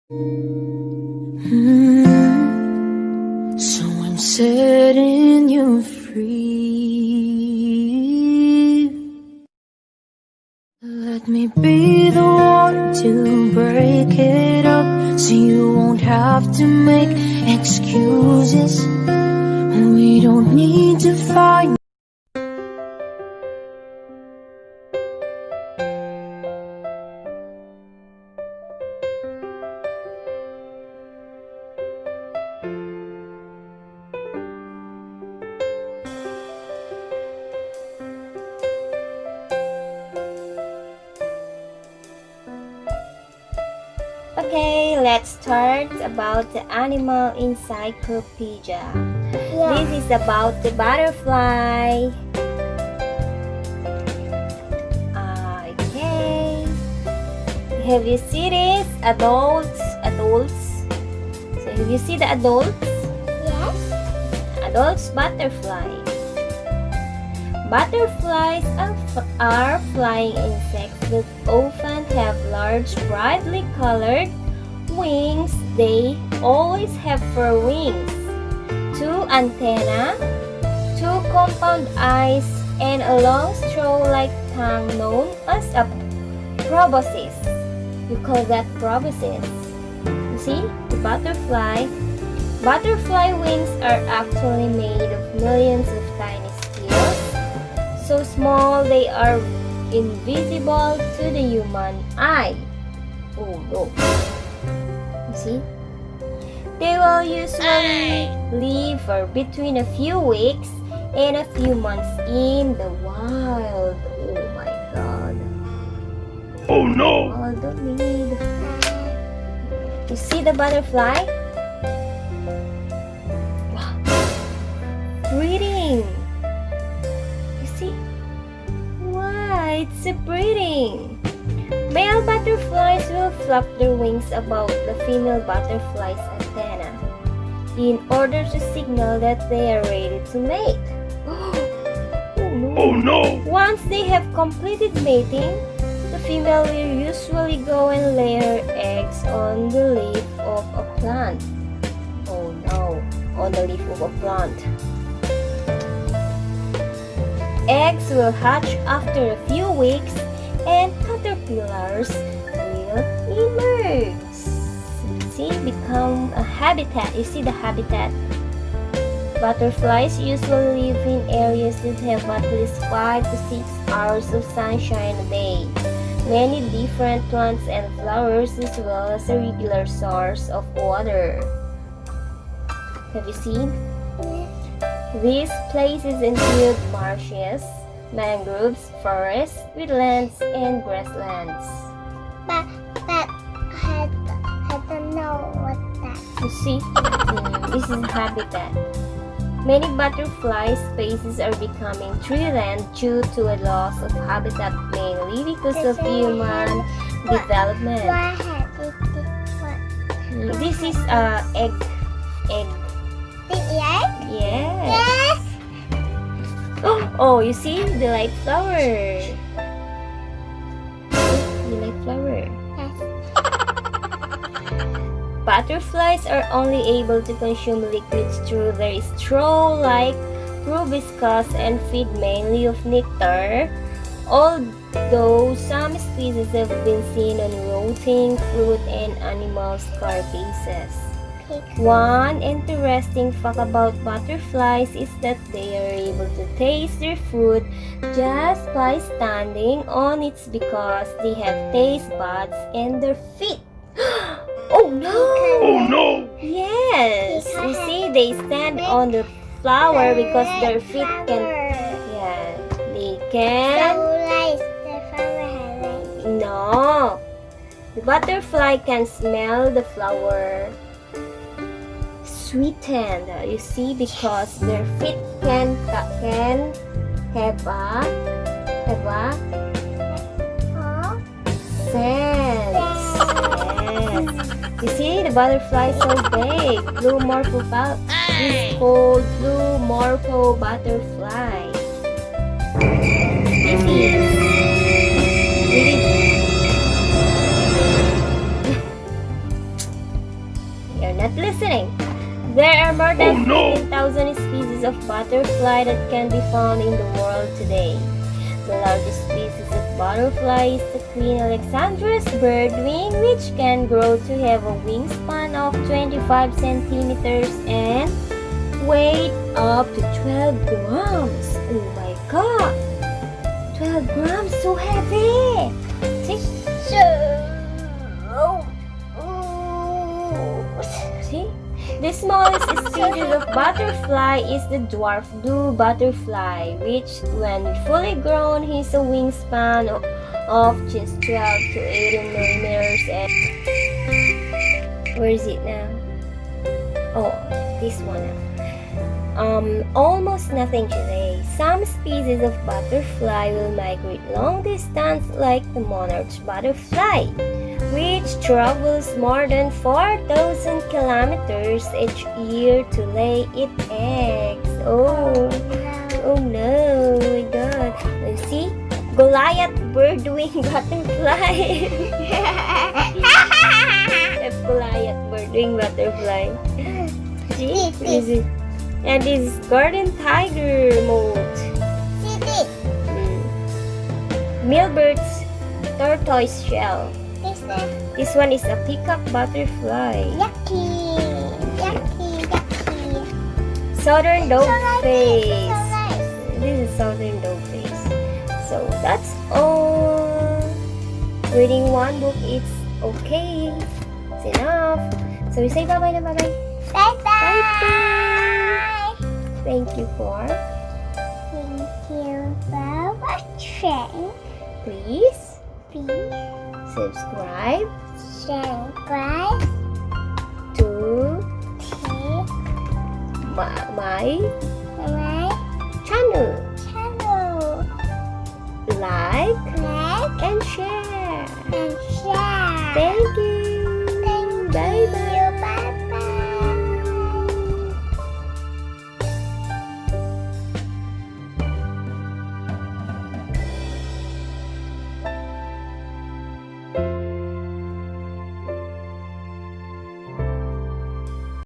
So I'm setting you free. Let me be the one to break it up, so you won't have to make excuses. We don't need to fight. Okay, let's start about the animal encyclopedia. This is about the butterfly. Okay. Have you seen this? Adults. So have you seen the adults? Yes. Adults butterfly. Butterflies are flying insects that often have large, brightly colored wings. They always have fur wings, 2 antennae, 2 compound eyes, and a long straw-like tongue known as a proboscis. You call that proboscis. You see, the butterfly. Butterfly wings are actually made of millions of tiny scales. So small they are invisible to the human eye. Oh no. You see? They will usually live for between a few weeks and a few months in the wild. Oh my god. Oh no! Oh, don't need. You see the butterfly? Wow. Breathing. It's breeding. Male butterflies will flap their wings above the female butterfly's antenna in order to signal that they are ready to mate. Oh no. Oh no! Once they have completed mating, the female will usually go and lay her eggs on the leaf of a plant. Oh no, on the leaf of a plant. Eggs will hatch after a few weeks and caterpillars will emerge. See, become a habitat. You see the habitat? Butterflies usually live in areas that have at least 5 to 6 hours of sunshine a day. Many different plants and flowers as well as a regular source of water. Have you seen? These places include marshes, mangroves, forests, woodlands, and grasslands. But I don't know what that. You see, this is habitat. Many butterfly species are becoming treeland due to a loss of habitat, mainly because of human development. This is egg. The egg? Yes. Oh, you see the light flower. The light flower. Yes. Butterflies are only able to consume liquids through their straw-like proboscis and feed mainly of nectar, although some species have been seen on rotting fruit and animal carcasses. One interesting fact about butterflies is that they are able to taste their food just by standing on it because they have taste buds in their feet. Oh no! Oh no! Yes! You see, they stand on the flower because their feet can... Yeah, they can... No! The butterfly can smell the flower sweetened, you see, because their feet can have a sense. Yes. You see, the butterfly is so big. Blue morpho is called blue morpho butterfly. This is really You're not listening. There are more than Oh, no. 15,000 species of butterfly that can be found in the world today. The largest species of butterfly is the Queen Alexandra's birdwing, which can grow to have a wingspan of 25 centimeters and weight up to 12 grams. Oh my god! 12 grams, so heavy! See? See? The smallest species of butterfly is the dwarf blue butterfly, which, when fully grown, has a wingspan of just 12 to 18 millimeters. And where is it now? Oh, this one. Almost nothing today. Some species of butterfly will migrate long distance, like the monarch butterfly, which travels more than 4,000 kilometers each year to lay its eggs. Oh no, oh my god. You see? Goliath birdwing butterfly. That's Goliath birdwing butterfly. See? Is it? And this is garden tiger moth. See this? Milbert's tortoise shell. This one. This one is a peacock butterfly. Yucky. Yucky. Yucky. Southern dove So nice. face. So nice. This is southern dove face. So that's all. Reading one book is okay. It's enough. So we say bye-bye na bye-bye. Bye-bye. Bye-bye. Thank you for Thank you for watching. please Please subscribe subscribe to to my my channel. channel. Like Like and share. and share. Thank you.